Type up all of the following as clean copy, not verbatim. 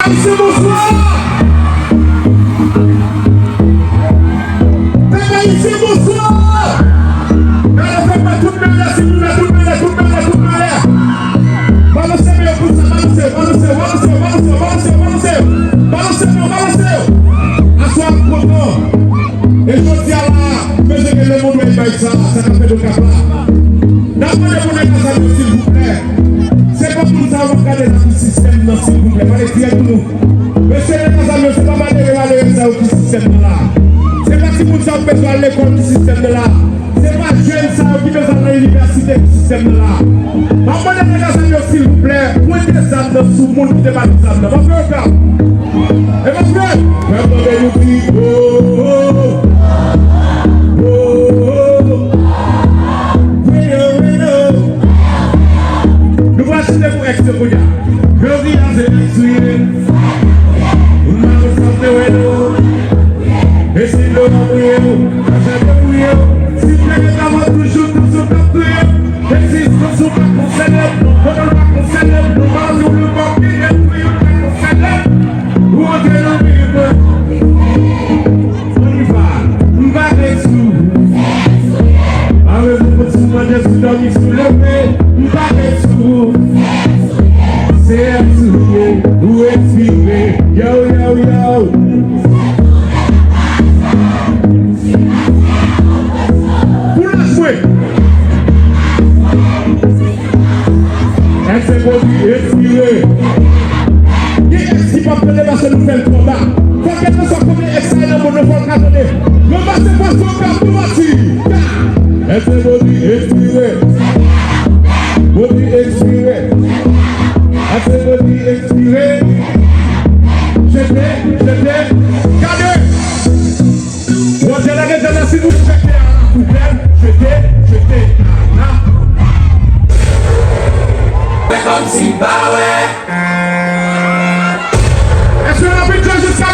Haïtien, bonsoir. Peuple haïtien, bonsoir. Ne faites pas tout le monde, s'il vous plaît, tout le monde, tout le monde, tout le monde. Balancez bien pour ça, balancez, balancez, balancez, balancez, balancez, balancez, balancez. Assois content. Et je dis à la, mais je que le monde est pas ça, ça n'a fait de cap là. D'abord, les gens s'il vous plaît. C'est pas pour ça qu'on regarde le système, s'il vous plaît. Allez, tirez tout nous. Monsieur les amis, c'est pas mal de regarder ça au système là. C'est pas si vous avez besoin de l'école du système là. C'est pas jeune ça qui besoin de l'université du système là. Maman les amis, s'il vous plaît, pointez des âmes sous le monde qui débat des âmes. Mon frère, et mon frère, nous dit, oh, oh, oh, nous voici pour ex-Boya. Je vis dans un ex-souillé. Nous m'avons sorti de l'eau. Et si l'eau a mouillé, j'ai mouillé. Si les gens ont toujours tout ce qu'on a et si nous sommes pas concernés, on ne va pas concerner. Nous allons le banquier et puis on va concerner. Où on est le vivre. On y va. On va résoudre. Avec vous, vous m'avez dormi sous le nez. On va résoudre. C'est souillé ou expiré. Yo, yo, yo. Pour la jouer. Elle s'est produit expiré. Il est expiré pour les parce que nous faisons le combat. Faut qu'elle soit comme les excellents monopoles cantonais. Le bas c'est pas son corps de voiture. Elle s'est produit expiré. Produit expiré. Elle s'est produit expiré. J'étais, regardez. Roger la raison, si vous jetez à la poubelle, jetez à la. Comme si bah ouais. Est-ce que la pizza jusqu'à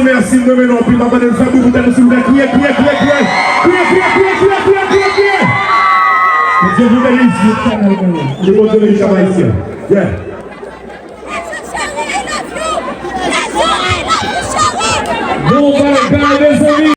Merci, nous menons, puis maman de famille, vous allez sur le crier. Que Dieu vous bénisse. Le bon Dieu, les Jamaïciens.